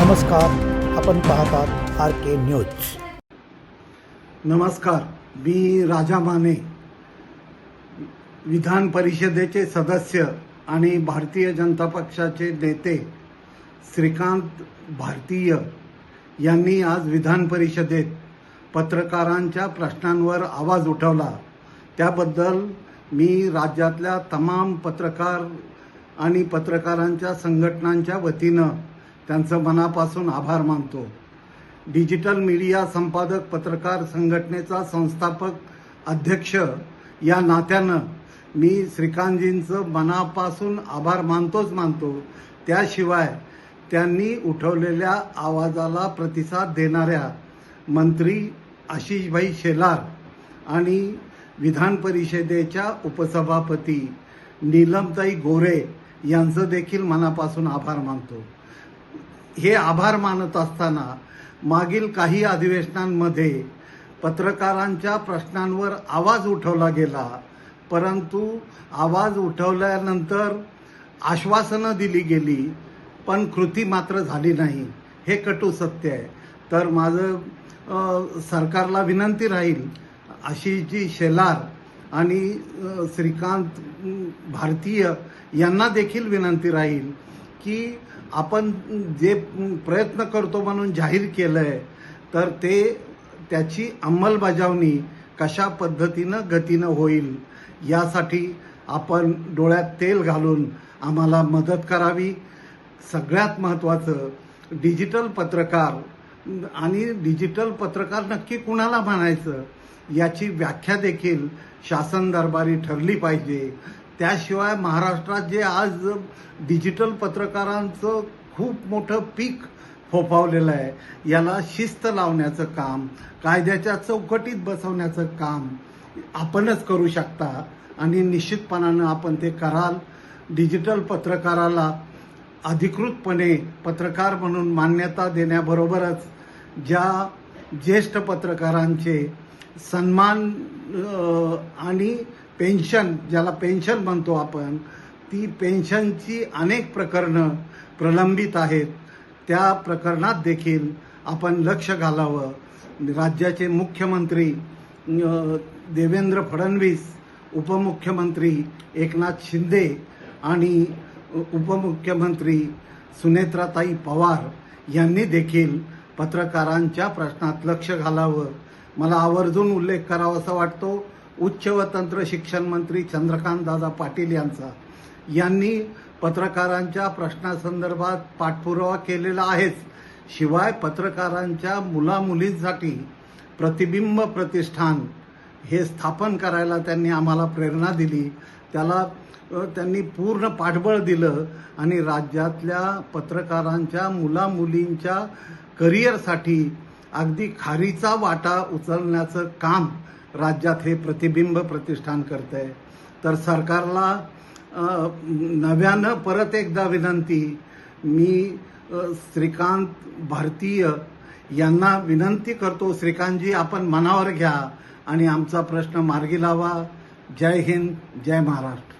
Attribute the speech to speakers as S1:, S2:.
S1: नमस्कार, आपण पाहतात RK न्यूज।
S2: नमस्कार, मी राजा माने, विधान परिषदेचे सदस्य आणि भारतीय जनता पक्षाचे नेते श्रीकांत भारतीय यांनी आज विधान परिषदेत पत्रकारांच्या प्रश्नांवर आवाज उठवला। त्याबद्दल मी राज्यातल्या तमाम पत्रकार आणि पत्रकारांच्या संघटनांच्या वतीनं त्यांचं मनापासून आभार मानतो। डिजिटल मीडिया संपादक पत्रकार संघटनेचा संस्थापक अध्यक्ष या नात्यानं मी श्रीकांतजींचं मनापासून आभार मानतो। त्याशिवाय त्यांनी उठवलेल्या आवाजाला प्रतिसाद देणाऱ्या मंत्री आशिषभाई शेलार आणि विधान परिषदेच्या उपसभापती नीलमताई गोरे यांचं देखील मनापासून आभार मानतो। हे आभार मानत असताना मागील काही अधिवेशनांमध्ये पत्रकारांच्या प्रश्नांवर आवाज उठवला गेला, परंतु आवाज उठवल्यानंतर आश्वासनं दिली गेली, पण कृती मात्र झाली नाही। हे कटू सत्य आहे। तर माझं सरकारला विनंती राहील, आशिषजी शेलार आणि श्रीकांत भारतीय यांना देखील विनंती राहील की आपण जे प्रयत्न करतो म्हणून जाहीर केलंय, तर त्याची अंमलबजावणी कशा पद्धतीनं गतीनं होईल यासाठी आपण डोळ्यात तेल घालून आम्हाला मदत करावी। सगळ्यात महत्त्वाचं डिजिटल पत्रकार आणि डिजिटल पत्रकार नक्की कुणाला म्हणायचं याची व्याख्या देखील शासन दरबारी ठरली पाहिजे। त्याशिवाय महाराष्ट्रात जे आज डिजिटल पत्रकारांचं खूप मोठं पीक फोफावलेलं आहे, याला शिस्त लावण्याचं काम, कायद्याच्या चौकटीत बसवण्याचं काम आपणच करू शकता आणि निश्चितपणानं आपण ते कराल। डिजिटल पत्रकाराला अधिकृतपणे पत्रकार म्हणून मान्यता देण्याबरोबरच ज्या ज्येष्ठ पत्रकारांचे सन्मान आणि पेन्शन, ज्याला पेन्शन म्हणतो आपण, ती पेन्शनची अनेक प्रकरणं प्रलंबित आहेत, त्या प्रकरणात देखील आपण लक्ष घालावं। राज्याचे मुख्यमंत्री देवेंद्र फडणवीस, उपमुख्यमंत्री एकनाथ शिंदे आणि उपमुख्यमंत्री सुनेत्राताई पवार यांनी देखील पत्रकारांच्या प्रश्नात लक्ष घालावं। मला आवर्जून उल्लेख करावासा वाटतो उच्च व तंत्र शिक्षण मंत्री चंद्रकांत दादा पाटील यांनी पत्रकारांच्या प्रश्नासंदर्भात पाठपुरावा केलेला आहेच, शिवाय पत्रकारांच्या मुलामुलींसाठी प्रतिबिंब प्रतिष्ठान हे स्थापन करायला त्यांनी आम्हाला प्रेरणा दिली, त्याला त्यांनी पूर्ण पाठबळ दिलं आणि राज्यातल्या पत्रकारांच्या मुलामुलींच्या करिअरसाठी अगदी खारीचा वाटा उचलण्याचं काम राज्यात हे प्रतिबिंब प्रतिष्ठान करतंय। तर सरकारला नव्यानं परत एकदा विनंती, मी श्रीकांत भारतीय यांना विनंती करतो, श्रीकांतजी आपण मनावर घ्या आणि आमचा प्रश्न मार्गी लावा। जय हिंद, जय महाराष्ट्र।